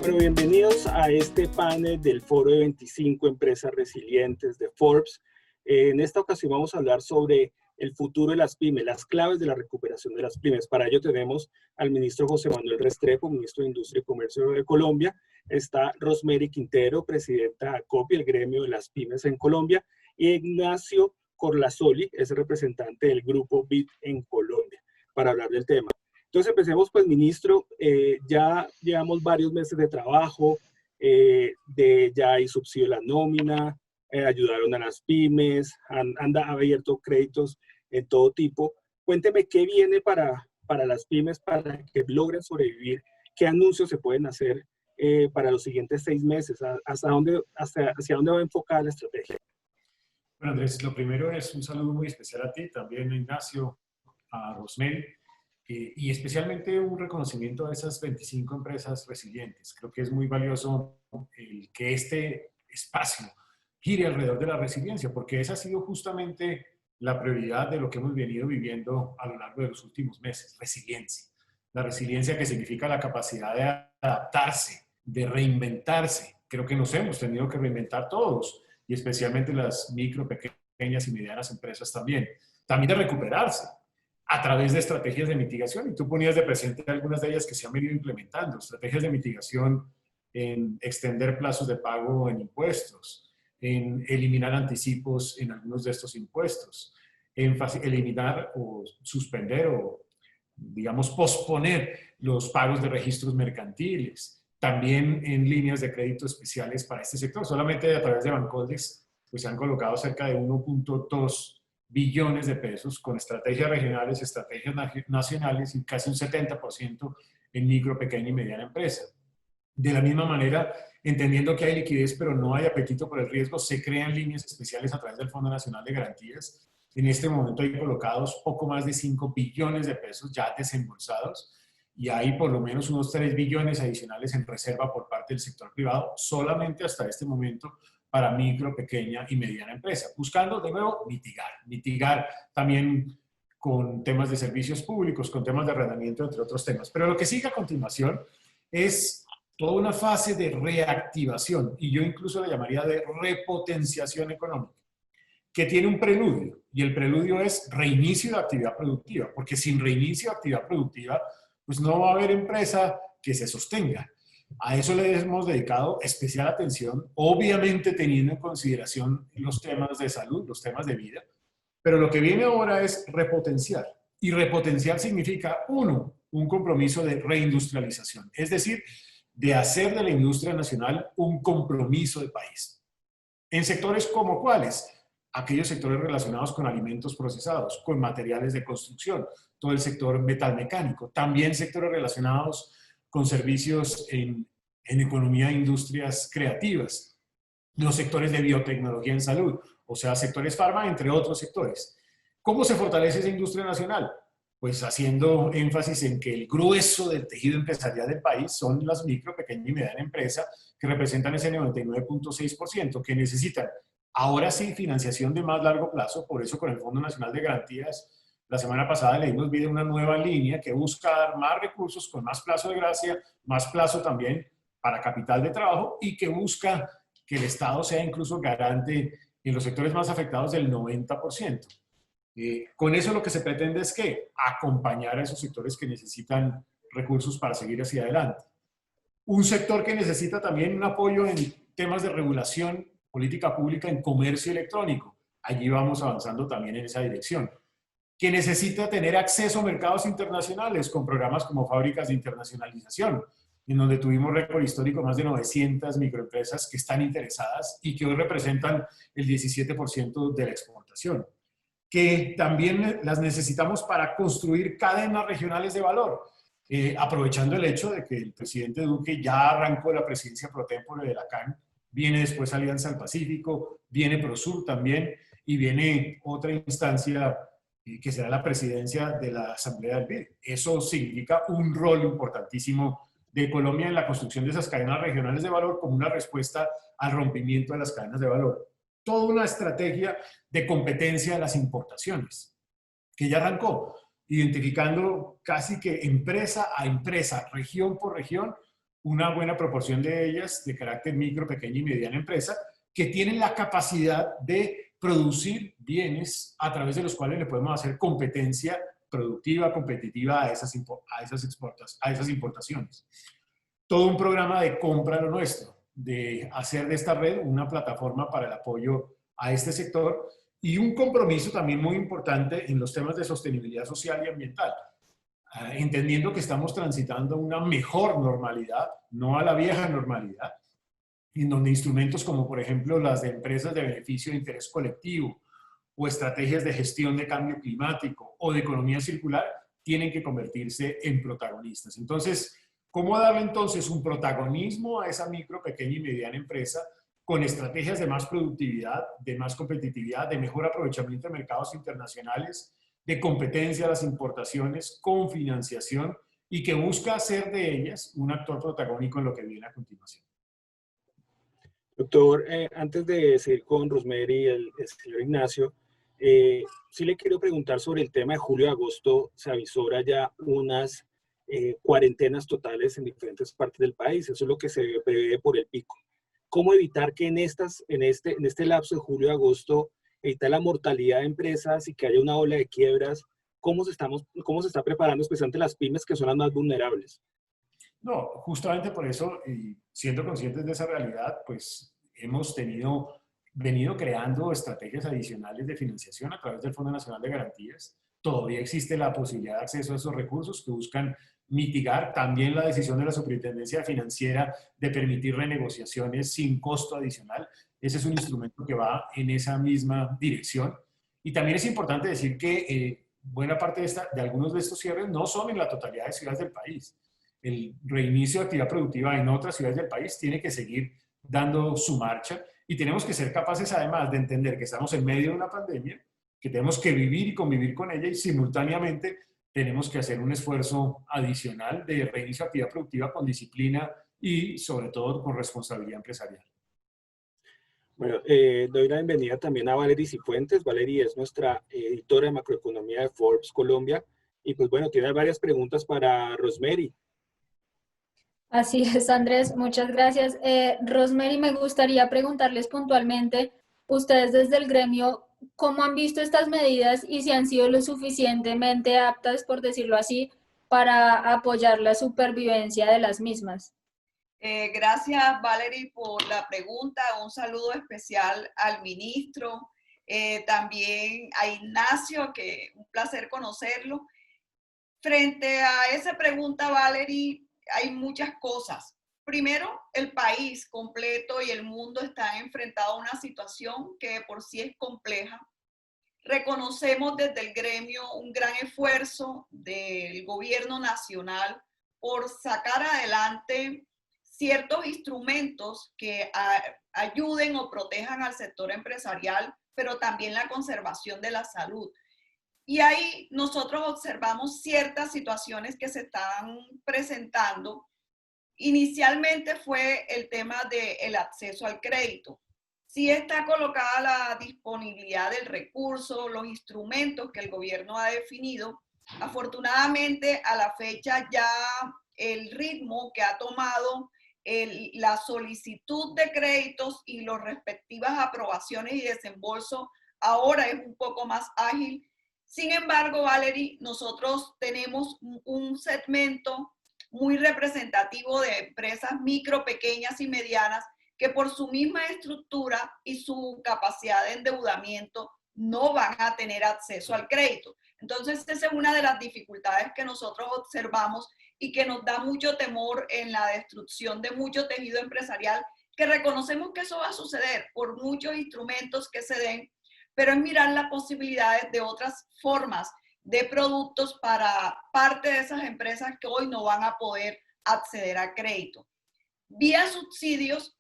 Bueno, bienvenidos a este panel del Foro de 25 Empresas Resilientes de Forbes. En esta ocasión vamos a hablar sobre el futuro de las pymes, las claves de la recuperación de las pymes. Para ello tenemos al ministro José Manuel Restrepo, ministro de Industria y Comercio de Colombia. Está Rosemary Quintero, presidenta de ACOPI, el gremio de las pymes en Colombia. Y Ignacio Corlazoli, es representante del grupo BID en Colombia, para hablar del tema. Entonces empecemos, pues, ministro, ya llevamos varios meses de trabajo, ya hay subsidio a la nómina, ayudaron a las pymes, han abierto créditos en todo tipo. Cuénteme qué viene para las pymes para que logren sobrevivir, qué anuncios se pueden hacer para los siguientes 6 meses, hacia dónde va enfocada la estrategia. Bueno, Andrés, lo primero es un saludo muy especial a ti, también a Ignacio, a Rosemary, y especialmente un reconocimiento a esas 25 empresas resilientes. Creo que es muy valioso el que este espacio gire alrededor de la resiliencia, porque esa ha sido justamente la prioridad de lo que hemos venido viviendo a lo largo de los últimos meses, resiliencia. La resiliencia que significa la capacidad de adaptarse, de reinventarse. Creo que nos hemos tenido que reinventar todos, y especialmente las micro, pequeñas y medianas empresas también. También de recuperarse a través de estrategias de mitigación, y tú ponías de presente algunas de ellas que se han venido implementando, estrategias de mitigación en extender plazos de pago en impuestos, en eliminar anticipos en algunos de estos impuestos, en eliminar o suspender o, digamos, posponer los pagos de registros mercantiles, también en líneas de crédito especiales para este sector. Solamente a través de Bancoldex pues, se han colocado cerca de 1.2 billones de pesos con estrategias regionales, estrategias nacionales y casi un 70% en micro, pequeña y mediana empresa. De la misma manera, entendiendo que hay liquidez pero no hay apetito por el riesgo, se crean líneas especiales a través del Fondo Nacional de Garantías. En este momento hay colocados poco más de 5 billones de pesos ya desembolsados y hay por lo menos unos 3 billones adicionales en reserva por parte del sector privado solamente hasta este momento para micro, pequeña y mediana empresa, buscando de nuevo mitigar también con temas de servicios públicos, con temas de arrendamiento, entre otros temas. Pero lo que sigue a continuación es toda una fase de reactivación, y yo incluso la llamaría de repotenciación económica, que tiene un preludio, y el preludio es reinicio de actividad productiva, porque sin reinicio de actividad productiva, pues no va a haber empresa que se sostenga. A eso le hemos dedicado especial atención, obviamente teniendo en consideración los temas de salud, los temas de vida, pero lo que viene ahora es repotenciar. Y repotenciar significa, uno, un compromiso de reindustrialización, es decir, de hacer de la industria nacional un compromiso de país. En sectores como cuáles, aquellos sectores relacionados con alimentos procesados, con materiales de construcción, todo el sector metalmecánico, también sectores relacionados con servicios en economía e industrias creativas, los sectores de biotecnología en salud, o sea, sectores farma, entre otros sectores. ¿Cómo se fortalece esa industria nacional? Pues haciendo énfasis en que el grueso del tejido empresarial del país son las micro, pequeña y mediana empresa, que representan ese 99.6%, que necesitan ahora sí financiación de más largo plazo. Por eso con el Fondo Nacional de Garantías, la semana pasada le dimos vida a una nueva línea que busca dar más recursos con más plazo de gracia, más plazo también para capital de trabajo, y que busca que el Estado sea incluso garante en los sectores más afectados del 90%. Con eso lo que se pretende es que acompañar a esos sectores que necesitan recursos para seguir hacia adelante. Un sector que necesita también un apoyo en temas de regulación, política pública en comercio electrónico. Allí vamos avanzando también en esa dirección. Que necesita tener acceso a mercados internacionales con programas como Fábricas de Internacionalización, en donde tuvimos récord histórico, más de 900 microempresas que están interesadas y que hoy representan el 17% de la exportación. Que también las necesitamos para construir cadenas regionales de valor, aprovechando el hecho de que el presidente Duque ya arrancó la presidencia pro tempore de la CAN, viene después Alianza del Pacífico, viene Prosur también, y viene otra instancia que será la presidencia de la Asamblea del BID. Eso significa un rol importantísimo de Colombia en la construcción de esas cadenas regionales de valor como una respuesta al rompimiento de las cadenas de valor. Toda una estrategia de competencia de las importaciones, que ya arrancó, identificando casi que empresa a empresa, región por región, una buena proporción de ellas de carácter micro, pequeña y mediana empresa, que tienen la capacidad de producir bienes a través de los cuales le podemos hacer competencia productiva, competitiva a esas importaciones. Todo un programa de compra lo nuestro, de hacer de esta red una plataforma para el apoyo a este sector y un compromiso también muy importante en los temas de sostenibilidad social y ambiental, entendiendo que estamos transitando una mejor normalidad, no a la vieja normalidad, en donde instrumentos como por ejemplo las de empresas de beneficio de interés colectivo o estrategias de gestión de cambio climático o de economía circular tienen que convertirse en protagonistas. Entonces, ¿cómo darle entonces un protagonismo a esa micro, pequeña y mediana empresa con estrategias de más productividad, de más competitividad, de mejor aprovechamiento de mercados internacionales, de competencia a las importaciones, con financiación y que busca hacer de ellas un actor protagónico en lo que viene a continuación? Doctor, antes de seguir con Rosemary y el señor Ignacio, sí le quiero preguntar sobre el tema de julio-agosto. Se avisora ya unas cuarentenas totales en diferentes partes del país. Eso es lo que se prevé por el pico. ¿Cómo evitar que en este lapso de julio-agosto evitar la mortalidad de empresas y que haya una ola de quiebras? ¿Cómo se está preparando especialmente las pymes, que son las más vulnerables? No, justamente por eso, y siendo conscientes de esa realidad, pues hemos venido creando estrategias adicionales de financiación a través del Fondo Nacional de Garantías. Todavía existe la posibilidad de acceso a esos recursos que buscan mitigar también la decisión de la Superintendencia Financiera de permitir renegociaciones sin costo adicional. Ese es un instrumento que va en esa misma dirección. Y también es importante decir que buena parte de algunos de estos cierres no son en la totalidad de ciudades del país. El reinicio de actividad productiva en otras ciudades del país tiene que seguir dando su marcha y tenemos que ser capaces además de entender que estamos en medio de una pandemia, que tenemos que vivir y convivir con ella y simultáneamente tenemos que hacer un esfuerzo adicional de reinicio de actividad productiva con disciplina y sobre todo con responsabilidad empresarial. Bueno, doy la bienvenida también a Valery Cifuentes. Valery es nuestra editora de macroeconomía de Forbes Colombia. Y pues bueno, tiene varias preguntas para Rosemary. Así es, Andrés, muchas gracias. Rosemary, me gustaría preguntarles puntualmente, ustedes desde el gremio, ¿cómo han visto estas medidas y si han sido lo suficientemente aptas, por decirlo así, para apoyar la supervivencia de las mismas? Gracias, Valery, por la pregunta. Un saludo especial al ministro, también a Ignacio, que un placer conocerlo. Frente a esa pregunta, Valery, hay muchas cosas. Primero, el país completo y el mundo están enfrentados a una situación que por sí es compleja. Reconocemos desde el gremio un gran esfuerzo del gobierno nacional por sacar adelante ciertos instrumentos que ayuden o protejan al sector empresarial, pero también la conservación de la salud. Y ahí nosotros observamos ciertas situaciones que se están presentando. Inicialmente fue el tema del acceso al crédito. Sí está colocada la disponibilidad del recurso, los instrumentos que el gobierno ha definido. Afortunadamente, a la fecha ya el ritmo que ha tomado la solicitud de créditos y las respectivas aprobaciones y desembolso ahora es un poco más ágil. Sin embargo, Valery, nosotros tenemos un segmento muy representativo de empresas micro, pequeñas y medianas que por su misma estructura y su capacidad de endeudamiento no van a tener acceso al crédito. Entonces, esa es una de las dificultades que nosotros observamos y que nos da mucho temor en la destrucción de mucho tejido empresarial, que reconocemos que eso va a suceder por muchos instrumentos que se den, pero es mirar las posibilidades de otras formas de productos para parte de esas empresas que hoy no van a poder acceder a crédito. Vía subsidios,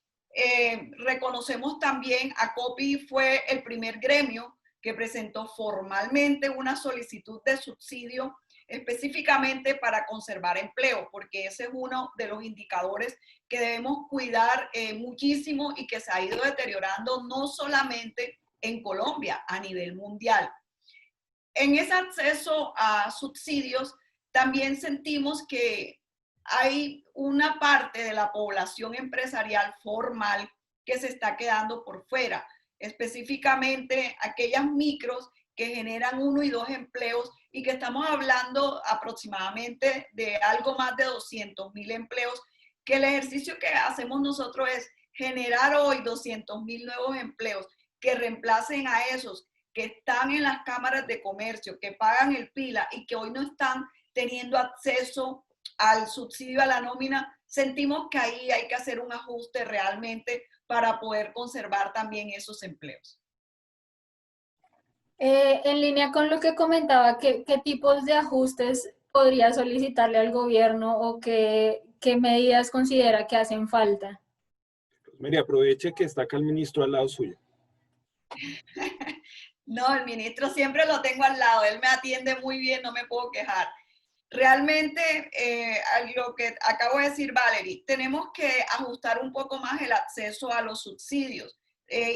reconocemos también, ACOPI fue el primer gremio que presentó formalmente una solicitud de subsidio específicamente para conservar empleo, porque ese es uno de los indicadores que debemos cuidar muchísimo y que se ha ido deteriorando no solamente en Colombia, a nivel mundial. En ese acceso a subsidios, también sentimos que hay una parte de la población empresarial formal que se está quedando por fuera, específicamente aquellas micros que generan 1 y 2 empleos y que estamos hablando aproximadamente de algo más de 200.000 empleos, que el ejercicio que hacemos nosotros es generar hoy 200.000 nuevos empleos que reemplacen a esos que están en las cámaras de comercio, que pagan el PILA y que hoy no están teniendo acceso al subsidio a la nómina. Sentimos que ahí hay que hacer un ajuste realmente para poder conservar también esos empleos. En línea con lo que comentaba, ¿qué tipos de ajustes podría solicitarle al gobierno o qué medidas considera que hacen falta? Mire, aproveche que está acá el ministro al lado suyo. No, el ministro siempre lo tengo al lado, él me atiende muy bien, no me puedo quejar. Realmente, lo que acabo de decir, Valerie, tenemos que ajustar un poco más el acceso a los subsidios,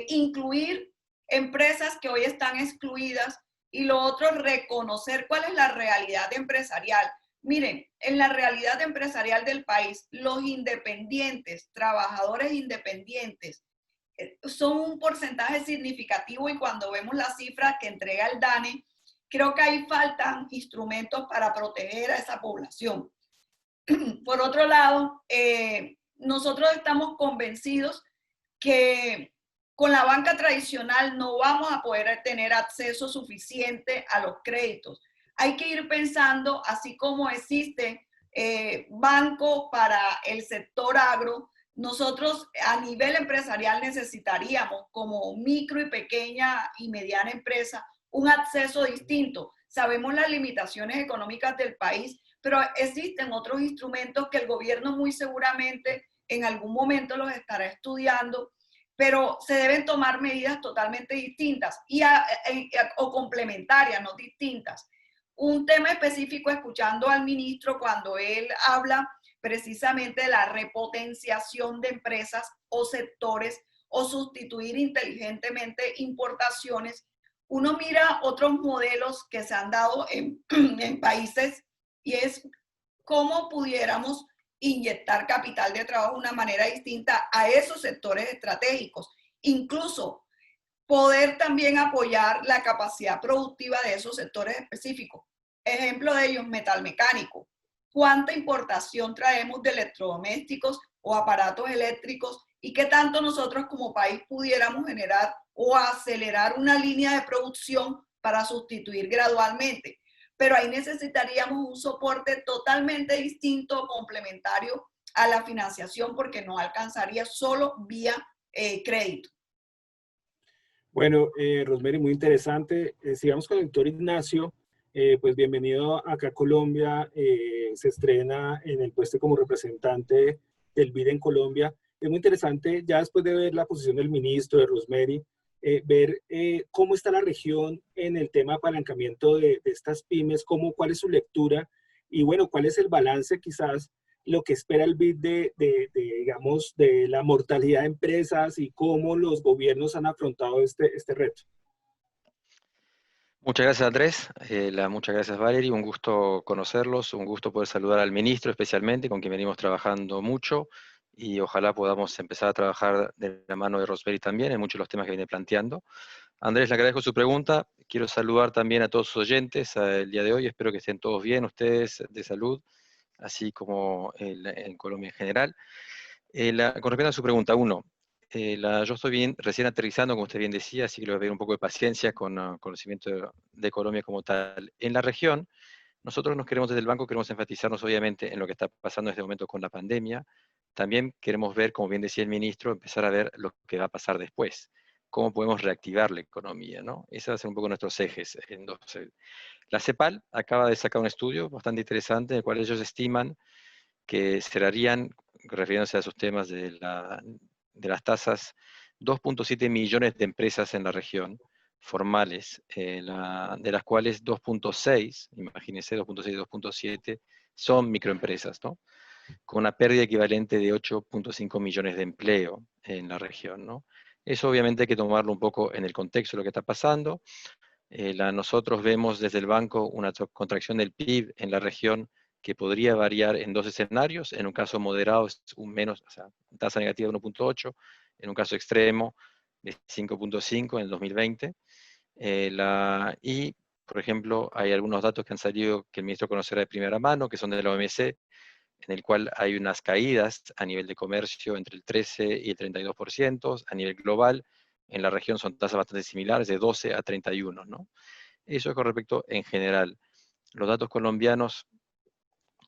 incluir empresas que hoy están excluidas y lo otro, reconocer cuál es la realidad empresarial. Miren, en la realidad empresarial del país, los independientes, trabajadores independientes, son un porcentaje significativo y cuando vemos las cifras que entrega el DANE, creo que ahí faltan instrumentos para proteger a esa población. Por otro lado, nosotros estamos convencidos que con la banca tradicional no vamos a poder tener acceso suficiente a los créditos. Hay que ir pensando, así como existe banco para el sector agro, nosotros a nivel empresarial necesitaríamos como micro y pequeña y mediana empresa un acceso distinto. Sabemos las limitaciones económicas del país, pero existen otros instrumentos que el gobierno muy seguramente en algún momento los estará estudiando, pero se deben tomar medidas totalmente distintas o complementarias, no distintas. Un tema específico, escuchando al ministro cuando él habla precisamente de la repotenciación de empresas o sectores o sustituir inteligentemente importaciones. Uno mira otros modelos que se han dado en países y es cómo pudiéramos inyectar capital de trabajo de una manera distinta a esos sectores estratégicos. Incluso poder también apoyar la capacidad productiva de esos sectores específicos. Ejemplo de ellos, metalmecánico. ¿Cuánta importación traemos de electrodomésticos o aparatos eléctricos y qué tanto nosotros como país pudiéramos generar o acelerar una línea de producción para sustituir gradualmente? Pero ahí necesitaríamos un soporte totalmente distinto, complementario a la financiación, porque no alcanzaría solo vía crédito. Bueno, Rosemary, muy interesante. Sigamos con el doctor Ignacio. Pues bienvenido acá a Colombia. Se estrena en el puesto como representante del BID en Colombia. Es muy interesante, ya después de ver la posición del ministro, de Rosemary, ver cómo está la región en el tema de apalancamiento de estas pymes, cuál es su lectura y bueno, cuál es el balance quizás, lo que espera el BID digamos, de la mortalidad de empresas y cómo los gobiernos han afrontado este reto. Muchas gracias, Andrés. Muchas gracias, Valerie. Un gusto conocerlos, un gusto poder saludar al ministro especialmente, con quien venimos trabajando mucho, y ojalá podamos empezar a trabajar de la mano de Rosemary también en muchos de los temas que viene planteando. Andrés, le agradezco su pregunta. Quiero saludar también a todos sus oyentes el día de hoy. Espero que estén todos bien, ustedes de salud, así como en Colombia en general. Con respecto a su pregunta, yo estoy recién aterrizando, como usted bien decía, así que le voy a pedir un poco de paciencia con conocimiento de Colombia como tal. En la región, nosotros desde el banco queremos enfatizarnos obviamente en lo que está pasando en este momento con la pandemia. También queremos ver, como bien decía el ministro, empezar a ver lo que va a pasar después. Cómo podemos reactivar la economía, ¿no? Ese va a ser un poco nuestros ejes. La CEPAL acaba de sacar un estudio bastante interesante, en el cual ellos estiman que cerrarían, refiriéndose a sus temas de las tasas, 2.7 millones de empresas en la región, formales, de las cuales 2.6, imagínense, 2.6 y 2.7, son microempresas, ¿no? Con una pérdida equivalente de 8.5 millones de empleo en la región, ¿no? Eso obviamente hay que tomarlo un poco en el contexto de lo que está pasando. Nosotros vemos desde el banco una contracción del PIB en la región que podría variar en 2 escenarios. En un caso moderado es un menos, o sea, tasa negativa de 1.8, en un caso extremo de 5.5 en el 2020. Y, por ejemplo, hay algunos datos que han salido que el ministro conocerá de primera mano, que son de la OMC, en el cual hay unas caídas a nivel de comercio entre el 13 y el 32%, a nivel global, en la región son tasas bastante similares, de 12 a 31, ¿no? Eso es con respecto en general. Los datos colombianos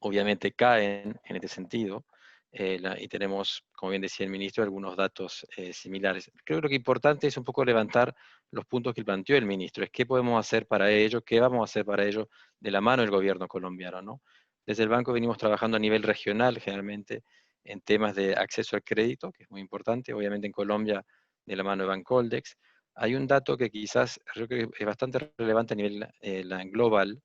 obviamente caen en este sentido, y tenemos, como bien decía el ministro, algunos datos similares. Creo que lo que es importante es un poco levantar los puntos que planteó el ministro, es qué podemos hacer para ello, qué vamos a hacer para ello de la mano del gobierno colombiano, ¿no? Desde el banco venimos trabajando a nivel regional, generalmente, en temas de acceso al crédito, que es muy importante, obviamente en Colombia, de la mano de Bancoldex. Hay un dato que quizás creo que es bastante relevante a nivel global,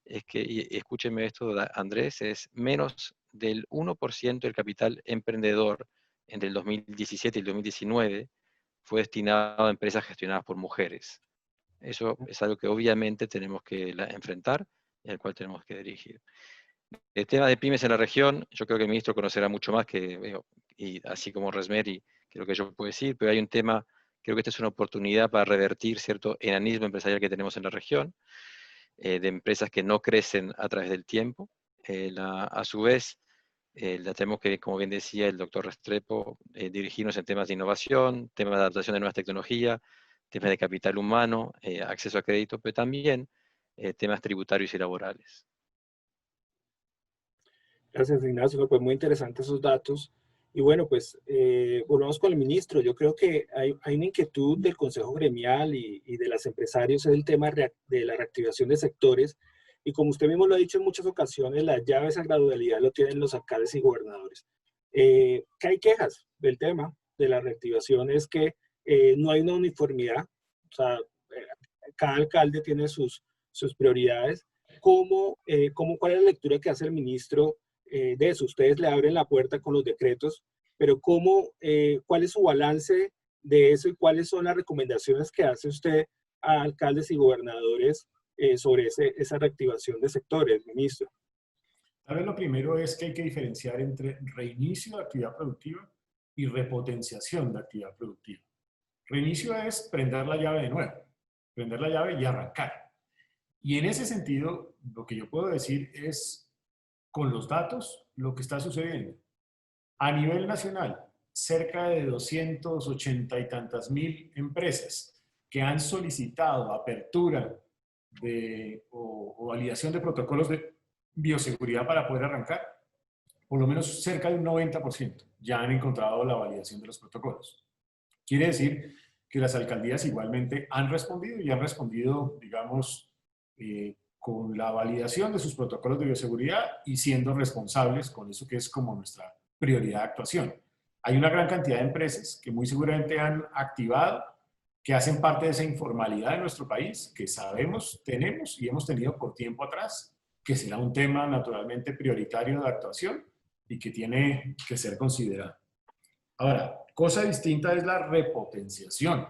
es que, y escúcheme esto, Andrés, es menos del 1% del capital emprendedor entre el 2017 y el 2019 fue destinado a empresas gestionadas por mujeres. Eso es algo que obviamente tenemos que enfrentar y al cual tenemos que dirigir. El tema de pymes en la región, yo creo que el ministro conocerá mucho más que, y así como Rosemary, que lo que yo puedo decir, pero hay un tema, creo que esta es una oportunidad para revertir cierto enanismo empresarial que tenemos en la región, de empresas que no crecen a través del tiempo. A su vez, la tenemos que, como bien decía el doctor Restrepo, dirigirnos en temas de innovación, temas de adaptación de nuevas tecnologías, temas de capital humano, acceso a crédito, pero también temas tributarios y laborales. Gracias, Ignacio. Pues muy interesantes esos datos. Y bueno, pues volvamos con el ministro. Yo creo que hay una inquietud del Consejo Gremial y de los empresarios, es el tema de la reactivación de sectores. Y como usted mismo lo ha dicho en muchas ocasiones, las llaves a gradualidad lo tienen los alcaldes y gobernadores. Que hay quejas del tema de la reactivación, es que no hay una uniformidad. O sea, cada alcalde tiene sus prioridades. ¿Cuál es la lectura que hace el ministro de eso? Ustedes le abren la puerta con los decretos, pero ¿cuál es su balance de eso y cuáles son las recomendaciones que hace usted a alcaldes y gobernadores sobre esa reactivación de sectores, ministro? Tal vez lo primero es que hay que diferenciar entre reinicio de actividad productiva y repotenciación de actividad productiva. Reinicio es prender la llave de nuevo, prender la llave y arrancar. Y en ese sentido, lo que yo puedo decir es, con los datos, lo que está sucediendo. A nivel nacional, cerca de 280 y tantas mil empresas que han solicitado apertura o validación de protocolos de bioseguridad para poder arrancar, por lo menos cerca de un 90% ya han encontrado la validación de los protocolos. Quiere decir que las alcaldías igualmente han respondido y han respondido, digamos, con la validación de sus protocolos de bioseguridad y siendo responsables con eso que es como nuestra prioridad de actuación. Hay una gran cantidad de empresas que muy seguramente han activado, que hacen parte de esa informalidad de nuestro país, que sabemos, tenemos y hemos tenido por tiempo atrás, que será un tema naturalmente prioritario de actuación y que tiene que ser considerado. Ahora, cosa distinta es la repotenciación.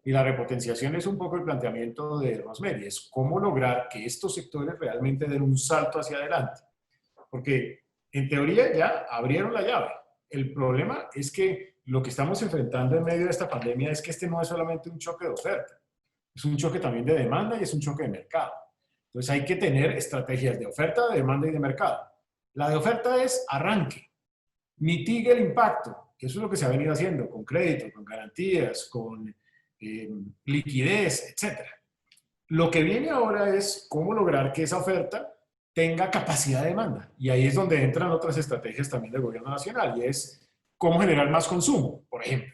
Y la repotenciación es un poco el planteamiento de Rosemary, es cómo lograr que estos sectores realmente den un salto hacia adelante. Porque en teoría ya abrieron la llave. El problema es que lo que estamos enfrentando en medio de esta pandemia es que este no es solamente un choque de oferta, es un choque también de demanda y es un choque de mercado. Entonces hay que tener estrategias de oferta, de demanda y de mercado. La de oferta es arranque, mitigue el impacto, que eso es lo que se ha venido haciendo con crédito, con garantías, con liquidez, etc. Lo que viene ahora es cómo lograr que esa oferta tenga capacidad de demanda. Y ahí es donde entran otras estrategias también del gobierno nacional, y es cómo generar más consumo, por ejemplo.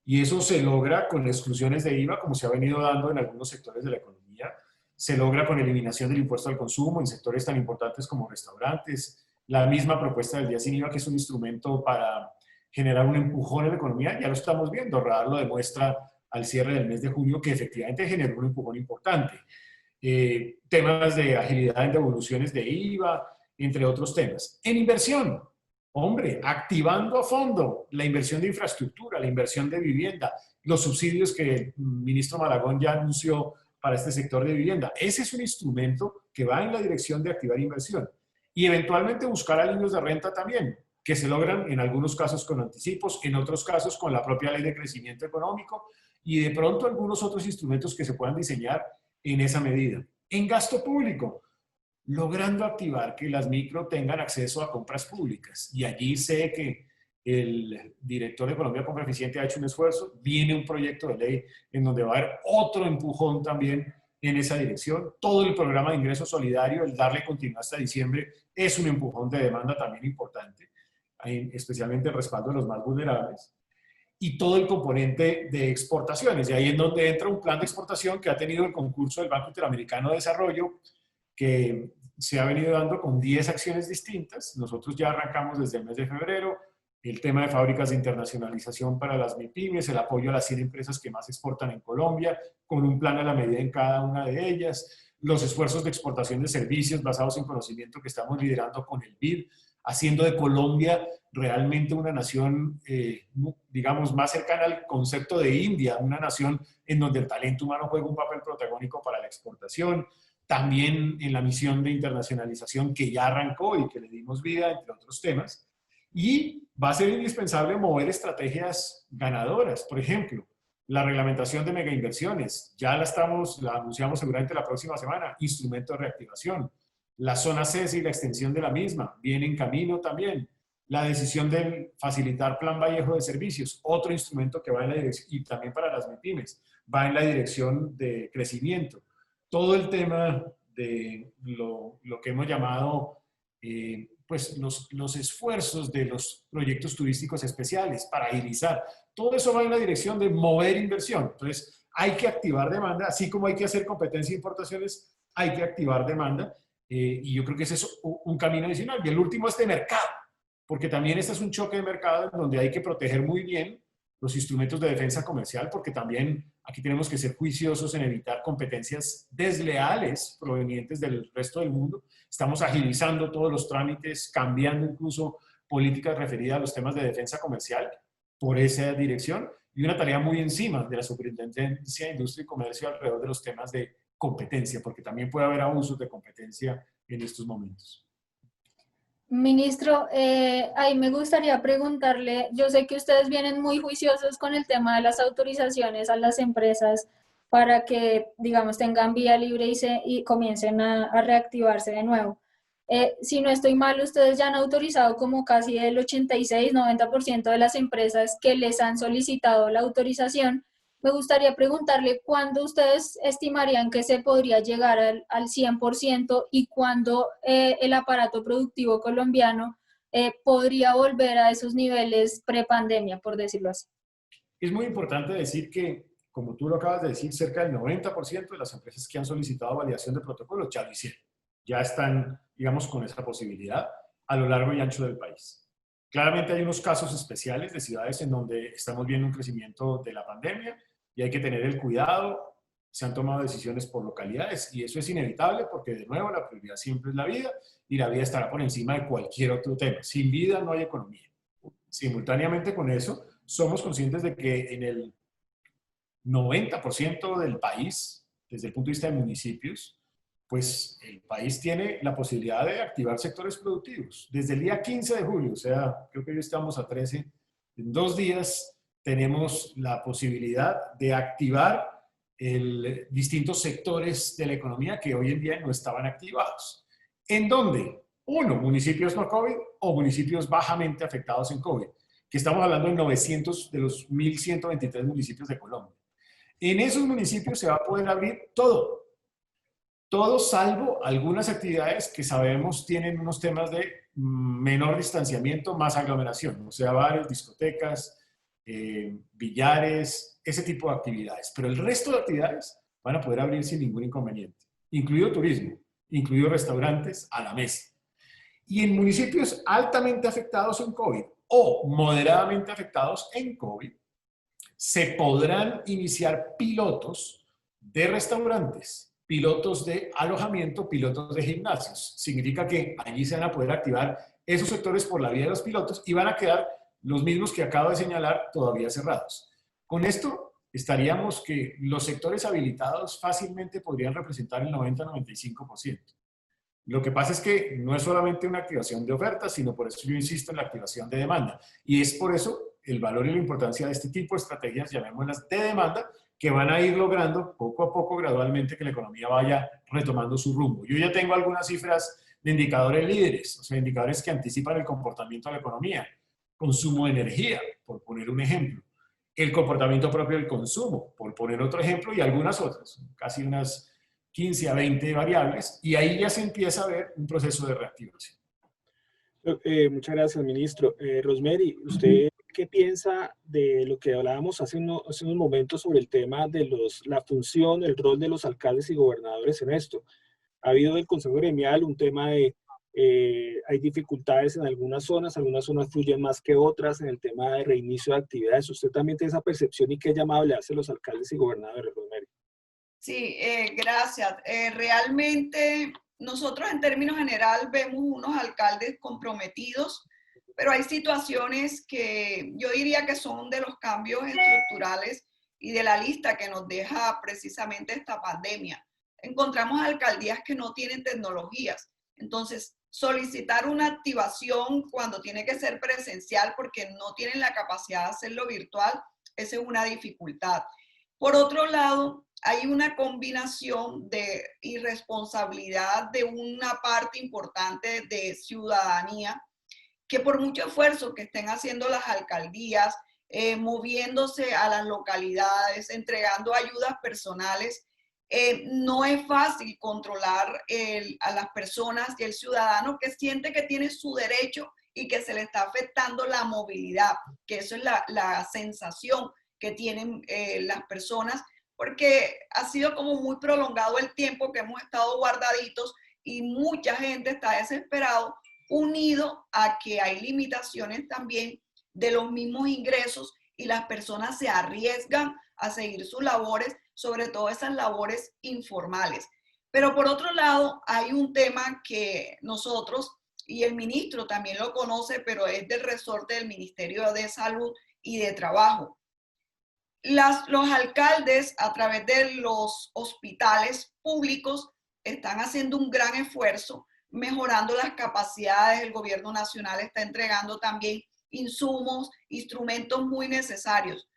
Y eso se logra con exclusiones de IVA, como se ha venido dando en algunos sectores de la economía. Se logra con eliminación del impuesto al consumo en sectores tan importantes como restaurantes. La misma propuesta del día sin IVA, que es un instrumento para generar un empujón en la economía, ya lo estamos viendo. Radar lo demuestra al cierre del mes de junio, que efectivamente generó un empujón importante. Temas de agilidad en devoluciones de IVA, entre otros temas. En inversión, hombre, activando a fondo la inversión de infraestructura, la inversión de vivienda, los subsidios que el ministro Malagón ya anunció para este sector de vivienda. Ese es un instrumento que va en la dirección de activar inversión. y eventualmente buscar alivios de renta también, que se logran en algunos casos con anticipos, en otros casos con la propia ley de crecimiento económico y de pronto algunos otros instrumentos que se puedan diseñar en esa medida. En gasto público, logrando activar que las micro tengan acceso a compras públicas. Y allí sé que el director de Colombia Compra Eficiente ha hecho un esfuerzo, viene un proyecto de ley en donde va a haber otro empujón también en esa dirección. Todo el programa de ingreso solidario, el darle continuidad hasta diciembre, es un empujón de demanda también importante, especialmente el respaldo de los más vulnerables. Y todo el componente de exportaciones. Y ahí es donde entra un plan de exportación que ha tenido el concurso del Banco Interamericano de Desarrollo, que se ha venido dando con 10 acciones distintas. Nosotros ya arrancamos desde el mes de febrero el tema de fábricas de internacionalización para las MIPYMES, el apoyo a las 100 empresas que más exportan en Colombia, con un plan a la medida en cada una de ellas, los esfuerzos de exportación de servicios basados en conocimiento que estamos liderando con el BID, haciendo de Colombia realmente una nación, digamos, más cercana al concepto de India, una nación en donde el talento humano juega un papel protagónico para la exportación, también en la misión de internacionalización que ya arrancó y que le dimos vida, entre otros temas. Y va a ser indispensable mover estrategias ganadoras. Por ejemplo, la reglamentación de megainversiones, ya la anunciamos seguramente la próxima semana, instrumento de reactivación. La zona CES y la extensión de la misma, viene en camino también. La decisión de facilitar Plan Vallejo de servicios, otro instrumento que va en la dirección, y también para las MIPYMES, va en la dirección de crecimiento. Todo el tema de lo que hemos llamado pues los esfuerzos de los proyectos turísticos especiales para agilizar. Todo eso va en la dirección de mover inversión. Entonces, hay que activar demanda, así como hay que hacer competencia de importaciones, hay que activar demanda. Y yo creo que ese es un camino adicional. Y el último es de mercado, porque también este es un choque de mercado en donde hay que proteger muy bien los instrumentos de defensa comercial, porque también aquí tenemos que ser juiciosos en evitar competencias desleales provenientes del resto del mundo. Estamos agilizando todos los trámites, cambiando incluso políticas referidas a los temas de defensa comercial por esa dirección, y una tarea muy encima de la Superintendencia de Industria y Comercio alrededor de los temas de competencia, porque también puede haber abusos de competencia en estos momentos. Ministro, ahí me gustaría preguntarle, yo sé que ustedes vienen muy juiciosos con el tema de las autorizaciones a las empresas para que, digamos, tengan vía libre y comiencen a reactivarse de nuevo. Si no estoy mal, ustedes ya han autorizado como casi el 86-90% de las empresas que les han solicitado la autorización. Me gustaría preguntarle cuándo ustedes estimarían que se podría llegar al 100% y cuándo el aparato productivo colombiano podría volver a esos niveles prepandemia, por decirlo así. Es muy importante decir que, como tú lo acabas de decir, cerca del 90% de las empresas que han solicitado validación de protocolos ya lo hicieron. Ya están, digamos, con esa posibilidad a lo largo y ancho del país. Claramente hay unos casos especiales de ciudades en donde estamos viendo un crecimiento de la pandemia y hay que tener el cuidado. Se han tomado decisiones por localidades y eso es inevitable porque, de nuevo, la prioridad siempre es la vida y la vida estará por encima de cualquier otro tema. Sin vida no hay economía. Simultáneamente con eso, somos conscientes de que en el 90% del país, desde el punto de vista de municipios, pues el país tiene la posibilidad de activar sectores productivos. Desde el día 15 de julio, o sea, creo que hoy estamos a 13, en 2 días tenemos la posibilidad de activar distintos sectores de la economía que hoy en día no estaban activados. ¿En dónde? Uno, municipios no COVID o municipios bajamente afectados en COVID, que estamos hablando de 900 de los 1.123 municipios de Colombia. En esos municipios se va a poder abrir todo salvo algunas actividades que sabemos tienen unos temas de menor distanciamiento, más aglomeración, o sea, bares, discotecas, billares, ese tipo de actividades. Pero el resto de actividades van a poder abrir sin ningún inconveniente, incluido turismo, incluido restaurantes a la mesa. Y en municipios altamente afectados en COVID o moderadamente afectados en COVID, se podrán iniciar pilotos de restaurantes, pilotos de alojamiento, pilotos de gimnasios. Significa que allí se van a poder activar esos sectores por la vía de los pilotos y van a quedar los mismos que acabo de señalar todavía cerrados. Con esto estaríamos que los sectores habilitados fácilmente podrían representar el 90-95%. Lo que pasa es que no es solamente una activación de oferta, sino por eso yo insisto en la activación de demanda. Y es por eso el valor y la importancia de este tipo de estrategias, llamémoslas de demanda, que van a ir logrando poco a poco, gradualmente, que la economía vaya retomando su rumbo. Yo ya tengo algunas cifras de indicadores líderes, o sea, indicadores que anticipan el comportamiento de la economía. Consumo de energía, por poner un ejemplo. El comportamiento propio del consumo, por poner otro ejemplo, y algunas otras, casi unas 15 a 20 variables, y ahí ya se empieza a ver un proceso de reactivación. Muchas gracias, ministro. Rosemary, ¿usted qué piensa de lo que hablábamos hace unos momentos sobre el tema de la función, el rol de los alcaldes y gobernadores en esto? Ha habido del Consejo Gremial un tema de, hay dificultades en algunas zonas fluyen más que otras en el tema de reinicio de actividades. ¿Usted también tiene esa percepción y qué llamado le hace a los alcaldes y gobernadores, Rosemary? Sí, gracias. Realmente nosotros en términos general vemos unos alcaldes comprometidos, pero hay situaciones que yo diría que son de los cambios estructurales y de la lista que nos deja precisamente esta pandemia. Encontramos alcaldías que no tienen tecnologías. Entonces, solicitar una activación cuando tiene que ser presencial porque no tienen la capacidad de hacerlo virtual, esa es una dificultad. Por otro lado, hay una combinación de irresponsabilidad de una parte importante de ciudadanía que por mucho esfuerzo que estén haciendo las alcaldías, moviéndose a las localidades, entregando ayudas personales, no es fácil controlar a las personas y el ciudadano que siente que tiene su derecho y que se le está afectando la movilidad, que eso es la sensación que tienen las personas, porque ha sido como muy prolongado el tiempo que hemos estado guardaditos y mucha gente está desesperado, unido a que hay limitaciones también de los mismos ingresos y las personas se arriesgan a seguir sus labores, sobre todo esas labores informales. Pero por otro lado, hay un tema que nosotros, y el ministro también lo conoce, pero es del resorte del Ministerio de Salud y de Trabajo. Los alcaldes, a través de los hospitales públicos, están haciendo un gran esfuerzo, mejorando las capacidades. El gobierno nacional está entregando también insumos, instrumentos muy necesarios.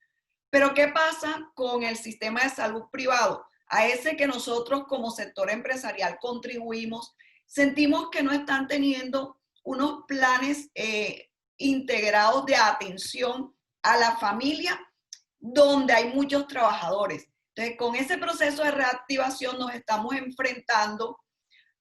Pero ¿qué pasa con el sistema de salud privado? A ese que nosotros como sector empresarial contribuimos, sentimos que no están teniendo unos planes integrados de atención a la familia donde hay muchos trabajadores. Entonces, con ese proceso de reactivación nos estamos enfrentando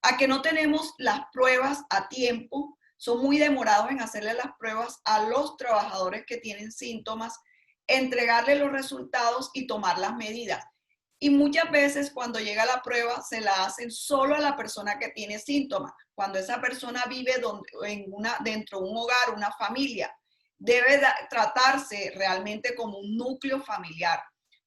a que no tenemos las pruebas a tiempo, son muy demorados en hacerle las pruebas a los trabajadores que tienen síntomas, entregarle los resultados y tomar las medidas. Y muchas veces cuando llega la prueba se la hacen solo a la persona que tiene síntomas, cuando esa persona vive dentro de un hogar, una familia. Debe tratarse realmente como un núcleo familiar.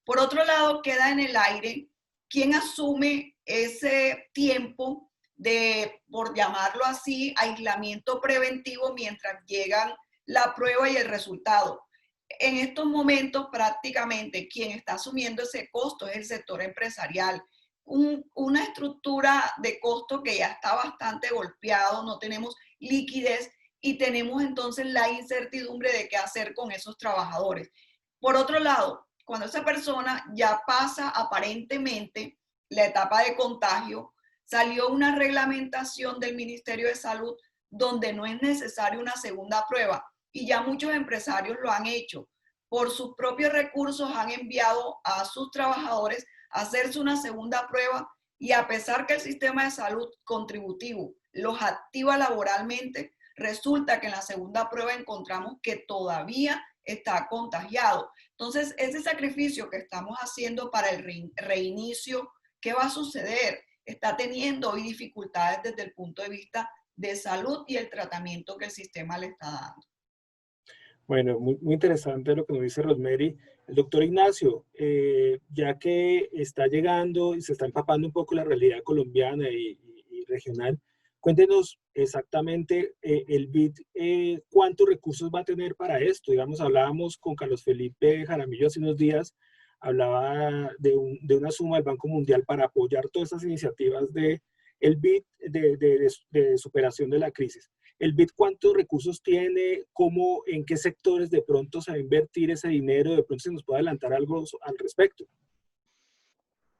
Por otro lado, queda en el aire quién asume ese tiempo de, por llamarlo así, aislamiento preventivo mientras llegan la prueba y el resultado. En estos momentos, prácticamente, quien está asumiendo ese costo es el sector empresarial. Una estructura de costo que ya está bastante golpeado, no tenemos liquidez y tenemos entonces la incertidumbre de qué hacer con esos trabajadores. Por otro lado, cuando esa persona ya pasa aparentemente la etapa de contagio, salió una reglamentación del Ministerio de Salud donde no es necesaria una segunda prueba y ya muchos empresarios lo han hecho. Por sus propios recursos han enviado a sus trabajadores a hacerse una segunda prueba y a pesar que el sistema de salud contributivo los activa laboralmente, resulta que en la segunda prueba encontramos que todavía está contagiado. Entonces, ese sacrificio que estamos haciendo para el reinicio, ¿qué va a suceder? Está teniendo hoy dificultades desde el punto de vista de salud y el tratamiento que el sistema le está dando. Bueno, muy interesante lo que nos dice Rosemary. El doctor Ignacio, ya que está llegando y se está empapando un poco la realidad colombiana y regional, cuéntenos exactamente el BID, cuántos recursos va a tener para esto. Digamos, hablábamos con Carlos Felipe Jaramillo hace unos días, hablaba de una suma del Banco Mundial para apoyar todas esas iniciativas de El BID de superación de la crisis. ¿El BID cuántos recursos tiene? ¿Cómo, en qué sectores de pronto se va a invertir ese dinero? De pronto se nos puede adelantar algo al respecto.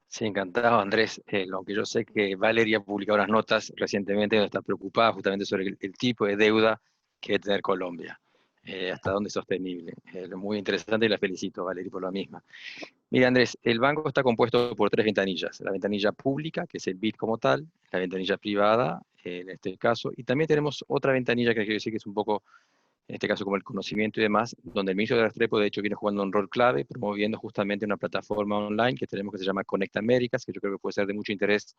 Sí, encantado, Andrés. Aunque yo sé que Valeria ha publicado unas notas recientemente donde está preocupada justamente sobre el tipo de deuda que debe tener Colombia, hasta dónde es sostenible. Muy interesante y la felicito, Valeria, por la misma. Mira, Andrés, el banco está compuesto por tres ventanillas. La ventanilla pública, que es el BID como tal, la ventanilla privada, en este caso, y también tenemos otra ventanilla que quiero decir que es un poco, en este caso, como el conocimiento y demás, donde el ministro de Restrepo, de hecho, viene jugando un rol clave, promoviendo justamente una plataforma online que tenemos que se llama Conecta Américas, que yo creo que puede ser de mucho interés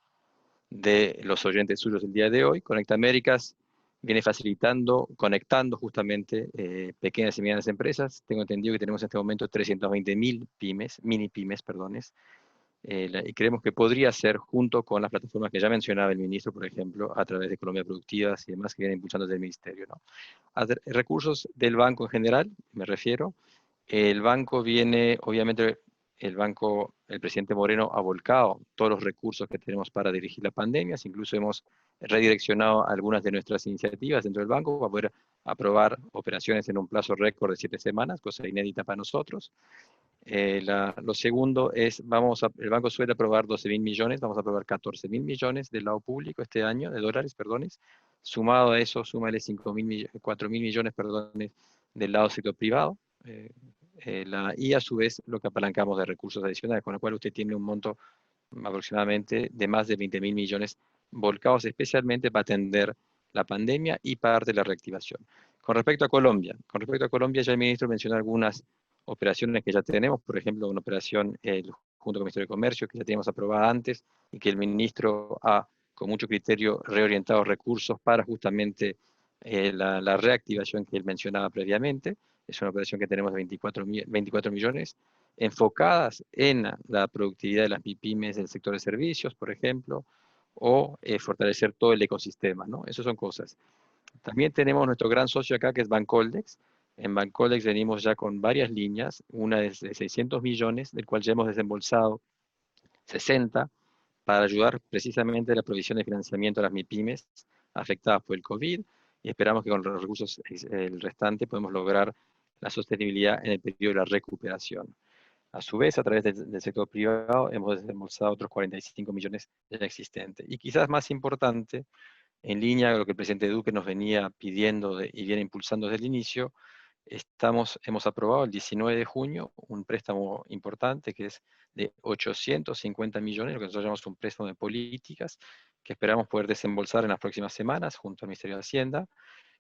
de los oyentes suyos el día de hoy. Conecta Américas viene facilitando, conectando justamente pequeñas y medianas empresas. Tengo entendido que tenemos en este momento 320.000 pymes, mini pymes, perdones, y creemos que podría ser, junto con las plataformas que ya mencionaba el ministro, por ejemplo, a través de Colombia Productivas y demás que vienen impulsando desde el ministerio, ¿no? Recursos del banco en general, me refiero. El banco viene, obviamente, el presidente Moreno ha volcado todos los recursos que tenemos para dirigir la pandemia, incluso hemos redireccionado algunas de nuestras iniciativas dentro del banco para poder aprobar operaciones en un plazo récord de 7 semanas, cosa inédita para nosotros. Lo segundo es, el banco suele aprobar 12.000 millones, vamos a aprobar 14.000 millones del lado público este año, de dólares, perdones. Sumado a eso, súmale 4.000 millones, perdones, del lado sector privado. Y a su vez lo que apalancamos de recursos adicionales, con lo cual usted tiene un monto aproximadamente de más de 20.000 millones volcados especialmente para atender la pandemia y parte de la reactivación. Con respecto a Colombia, ya el ministro mencionó algunas operaciones que ya tenemos, por ejemplo, una operación junto con el Ministerio de Comercio que ya teníamos aprobada antes y que el ministro ha, con mucho criterio, reorientado recursos para justamente la reactivación que él mencionaba previamente. Es una operación que tenemos de 24 millones, enfocadas en la productividad de las MIPYMES del sector de servicios, por ejemplo, o fortalecer todo el ecosistema, ¿no? Esas son cosas. También tenemos nuestro gran socio acá, que es Bancoldex. En Bancoldex venimos ya con varias líneas, una es de 600 millones, del cual ya hemos desembolsado 60 para ayudar precisamente a la provisión de financiamiento a las MIPYMES afectadas por el COVID, y esperamos que con los recursos el restante podemos lograr la sostenibilidad en el periodo de la recuperación. A su vez, a través del sector privado, hemos desembolsado otros 45 millones ya existentes. Y quizás más importante, en línea con lo que el presidente Duque nos venía pidiendo y viene impulsando desde el inicio, hemos aprobado el 19 de junio un préstamo importante que es de 850 millones, lo que nosotros llamamos un préstamo de políticas, que esperamos poder desembolsar en las próximas semanas junto al Ministerio de Hacienda,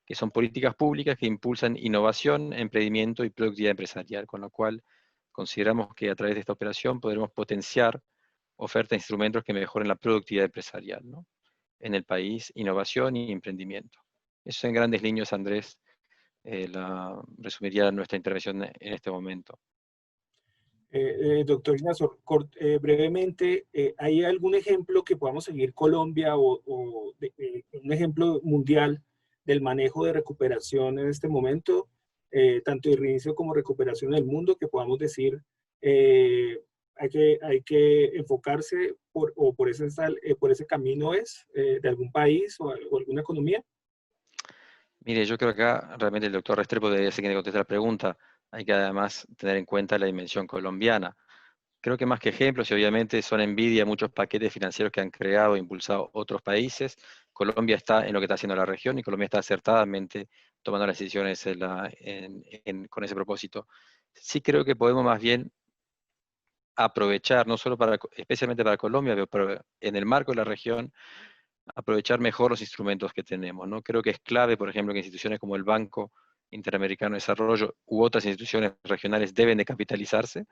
que son políticas públicas que impulsan innovación, emprendimiento y productividad empresarial, con lo cual consideramos que a través de esta operación podremos potenciar ofertas de instrumentos que mejoren la productividad empresarial, ¿no?, en el país, innovación y emprendimiento. Eso en grandes líneas, Andrés, resumiría nuestra intervención en este momento. Doctor Ignacio, brevemente, ¿hay algún ejemplo que podamos seguir Colombia o un ejemplo mundial del manejo de recuperación en este momento, tanto de reinicio como recuperación del mundo, que podamos decir hay que enfocarse por ese camino de algún país o alguna economía? Mire, yo creo que acá realmente el doctor Restrepo debería ser quien conteste la pregunta. Hay que además tener en cuenta la dimensión colombiana. Creo que más que ejemplos, y obviamente son envidia muchos paquetes financieros que han creado e impulsado otros países, Colombia está en lo que está haciendo la región y Colombia está acertadamente tomando las decisiones con ese propósito. Sí creo que podemos más bien aprovechar, no solo especialmente para Colombia, pero en el marco de la región, aprovechar mejor los instrumentos que tenemos, ¿no? Creo que es clave, por ejemplo, que instituciones como el Banco Interamericano de Desarrollo u otras instituciones regionales deben de capitalizarse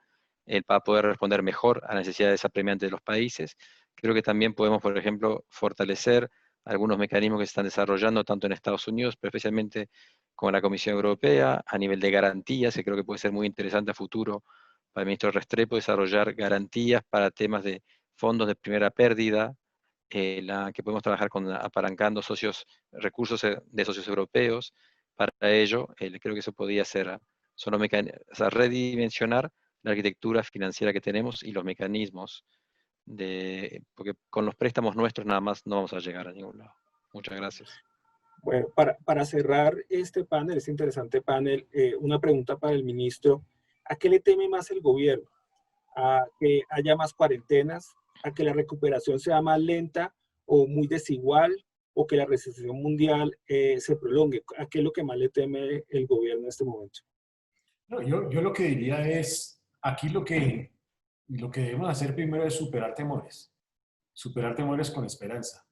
para poder responder mejor a las necesidades apremiantes de los países. Creo que también podemos, por ejemplo, fortalecer algunos mecanismos que se están desarrollando tanto en Estados Unidos, pero especialmente con la Comisión Europea, a nivel de garantías, que creo que puede ser muy interesante a futuro para el ministro Restrepo, desarrollar garantías para temas de fondos de primera pérdida, que podemos trabajar apalancando recursos de socios europeos. Para ello, creo que eso podría ser redimensionar la arquitectura financiera que tenemos y los mecanismos porque con los préstamos nuestros nada más no vamos a llegar a ningún lado. Muchas gracias. Bueno, para cerrar este panel, este interesante panel, una pregunta para el ministro. ¿A qué le teme más el gobierno? ¿A que haya más cuarentenas? ¿A que la recuperación sea más lenta o muy desigual? ¿O que la recesión mundial se prolongue? ¿A qué es lo que más le teme el gobierno en este momento? No, yo lo que diría es, aquí lo que debemos hacer primero es superar temores con esperanza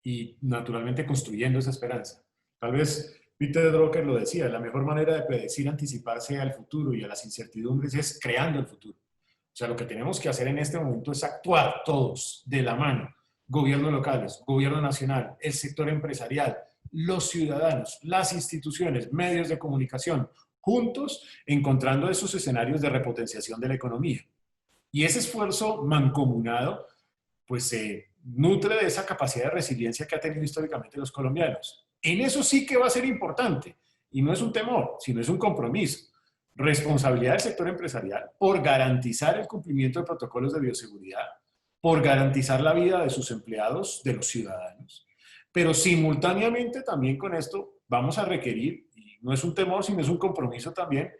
y naturalmente construyendo esa esperanza. Tal vez Peter Drucker lo decía, la mejor manera de predecir, anticiparse al futuro y a las incertidumbres es creando el futuro. O sea, lo que tenemos que hacer en este momento es actuar todos de la mano, gobiernos locales, gobierno nacional, el sector empresarial, los ciudadanos, las instituciones, medios de comunicación, juntos encontrando esos escenarios de repotenciación de la economía. Y ese esfuerzo mancomunado, pues se nutre de esa capacidad de resiliencia que ha tenido históricamente los colombianos. En eso sí que va a ser importante, y no es un temor, sino es un compromiso. Responsabilidad del sector empresarial por garantizar el cumplimiento de protocolos de bioseguridad, por garantizar la vida de sus empleados, de los ciudadanos. Pero simultáneamente también con esto vamos a requerir, y no es un temor, sino es un compromiso también,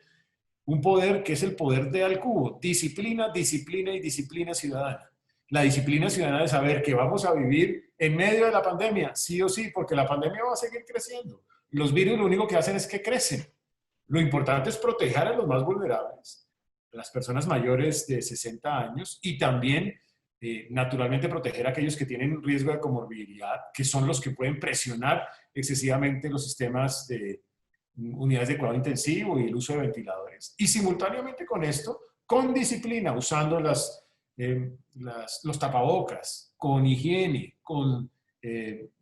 un poder que es el poder de al cubo, disciplina, disciplina y disciplina ciudadana. La disciplina ciudadana de saber que vamos a vivir en medio de la pandemia, sí o sí, porque la pandemia va a seguir creciendo. Los virus lo único que hacen es que crecen. Lo importante es proteger a los más vulnerables, a las personas mayores de 60 años y también, naturalmente, proteger a aquellos que tienen riesgo de comorbilidad, que son los que pueden presionar excesivamente los sistemas de unidades de cuidado intensivo y el uso de ventiladores. Y simultáneamente con esto, con disciplina, usando los tapabocas, con higiene,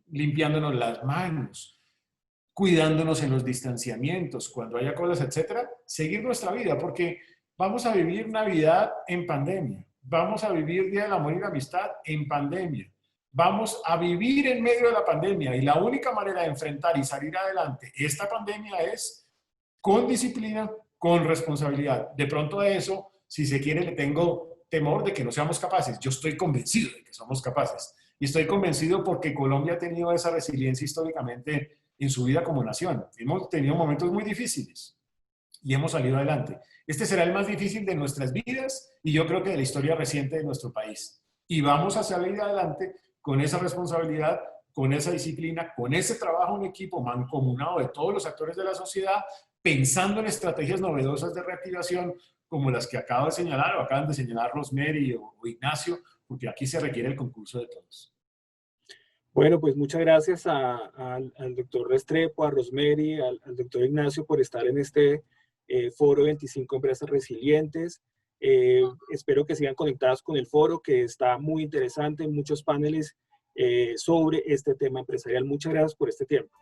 limpiándonos las manos, cuidándonos en los distanciamientos, cuando haya cosas, etcétera, seguir nuestra vida, porque vamos a vivir Navidad en pandemia, vamos a vivir Día del Amor y la Amistad en pandemia, vamos a vivir en medio de la pandemia y la única manera de enfrentar y salir adelante esta pandemia es con disciplina, con responsabilidad. De pronto a eso, si se quiere, le tengo temor de que no seamos capaces. Yo estoy convencido de que somos capaces y estoy convencido porque Colombia ha tenido esa resiliencia históricamente en su vida como nación. Hemos tenido momentos muy difíciles y hemos salido adelante. Este será el más difícil de nuestras vidas y yo creo que de la historia reciente de nuestro país. Y vamos a salir adelante con esa responsabilidad, con esa disciplina, con ese trabajo en equipo mancomunado de todos los actores de la sociedad, pensando en estrategias novedosas de reactivación como las que acabo de señalar o acaban de señalar Rosemary o Ignacio, porque aquí se requiere el concurso de todos. Bueno, pues muchas gracias al doctor Restrepo, a Rosemary, al doctor Ignacio por estar en este foro 25 Empresas Resilientes. Espero que sigan conectadas con el foro, que está muy interesante, muchos paneles sobre este tema empresarial. Muchas gracias por este tiempo.